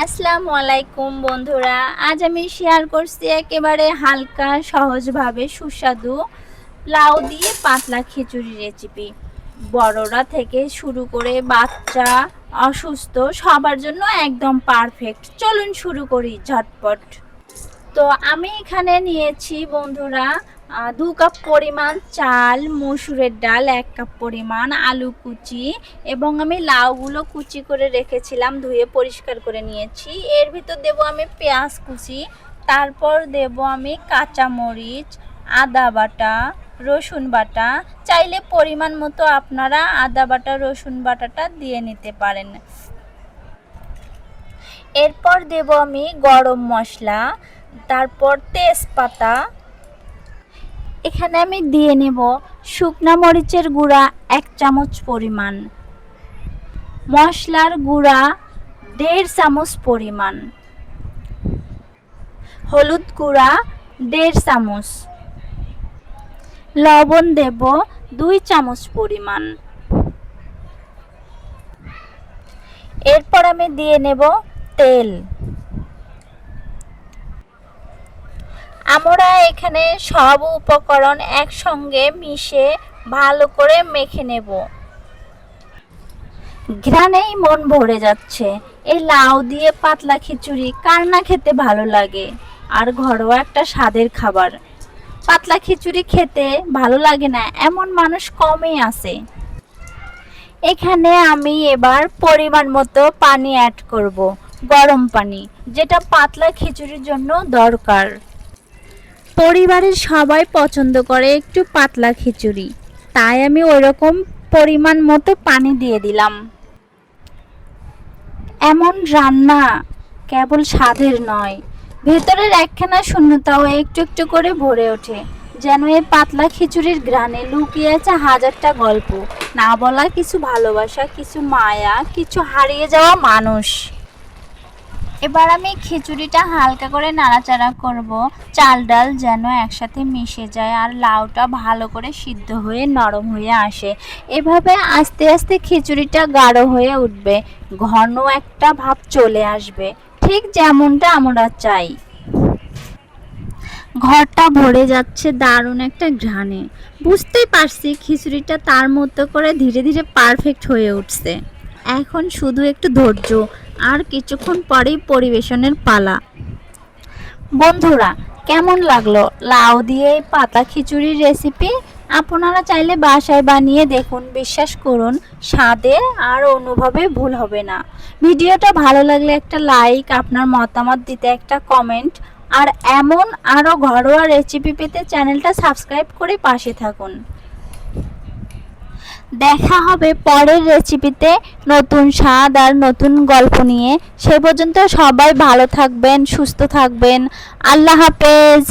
আসসালামু আলাইকুম বন্ধুরা, আজ আমি শেয়ার করছি একেবারে হালকা সহজভাবে সুস্বাদু লাউ দিয়ে পাতলা খিচুড়ি রেসিপি। বড়রা থেকে শুরু করে বাচ্চা, অসুস্থ সবার জন্য একদম পারফেক্ট। চলুন শুরু করি ঝটপট। তো আমি এখানে নিয়েছি বন্ধুরা 2 কাপ পরিমাণ চাল, মসুরের ডাল 1 কাপ পরিমাণ, আলু কুচি এবং আমি লাউগুলো কুচি করে রেখেছিলাম, ধুয়ে পরিষ্কার করে নিয়েছি। এর ভিতর দেব আমি পেঁয়াজ কুচি, তারপর দেব আমি কাঁচামরিচ, আদা বাটা, রসুন বাটা। চাইলে পরিমাণ মতো আপনারা আদা বাটা রসুন বাটাটা দিয়ে নিতে পারেন। এরপর দেব আমি গরম মশলা, তারপর তেজপাতা। এখানে আমি দিয়ে নেব শুকনা মরিচের গুঁড়া 1 চামচ পরিমাণ, মশলার গুঁড়া 1.5 চামচ পরিমাণ, হলুদ গুঁড়া 1.5 চামচ, লবণ দেব 2 চামচ পরিমাণ। এরপর আমি দিয়ে নেব তেল। আমরা এখানে সব উপকরণ একসঙ্গে মিশে ভালো করে মেখে নেব। ঘ্রাণেই মন ভরে যাচ্ছে। এই লাউ দিয়ে পাতলা খিচুড়ি কার না খেতে ভালো লাগে, আর ঘরোয়া একটা স্বাদের খাবার। পাতলা খিচুড়ি খেতে ভালো লাগে না এমন মানুষ কমই আছে। এখানে আমি এবার পরিমাণ মতো পানি অ্যাড করব, গরম পানি, যেটা পাতলা খিচুড়ির জন্য দরকার। পরিবারের সবাই পছন্দ করে একটু পাতলা খিচুড়ি, তাই আমি ওইরকম পরিমাণ মতো পানি দিয়ে দিলাম। এমন রান্না কেবল স্বাদের নয়, ভেতরের একখানা শূন্যতাও একটু একটু করে ভরে ওঠে। যেন এই পাতলা খিচুড়ির ঘ্রাণে লুকিয়ে আছে হাজারটা গল্প, না বলা কিছু ভালোবাসা, কিছু মায়া, কিছু হারিয়ে যাওয়া মানুষ। এবার আমি খিচুড়িটা হালকা করে নাড়াচাড়া করব, চাল ডাল যেন একসাথে মিশে যায় আর লাউটা ভালো করে সিদ্ধ হয়ে নরম হয়ে আসে। এভাবে আস্তে আস্তে খিচুড়িটা গাঢ় হয়ে উঠবে, ঘন একটা ভাব চলে আসবে, ঠিক যেমনটা আমরা চাই। ঘরটা ভরে যাচ্ছে দারুণ একটা ঘ্রাণে। বুঝতেই পারছি খিচুড়িটা তার মতো করে ধীরে ধীরে পারফেক্ট হয়ে উঠছে। এখন শুধু একটু ধৈর্য, আর কিছুক্ষণ পরেই পরিবেশনের পালা। বন্ধুরা, কেমন লাগলো লাউ দিয়ে এই পাতা খিচুড়ির রেসিপি? আপনারা চাইলে বাসায় বানিয়ে দেখুন, বিশ্বাস করুন স্বাদে আর অনুভবে ভুল হবে না। ভিডিওটা ভালো লাগলে একটা লাইক, আপনার মতামত দিতে একটা কমেন্ট, আর এমন আরও ঘরোয়া রেসিপি পেতে চ্যানেলটা সাবস্ক্রাইব করে পাশে থাকুন। দেখা হবে পরের রেসিপিতে নতুন স্বাদ আর নতুন গল্প নিয়ে। সে পর্যন্ত সবাই ভালো থাকবেন, সুস্থ থাকবেন। আল্লাহ হাফেজ।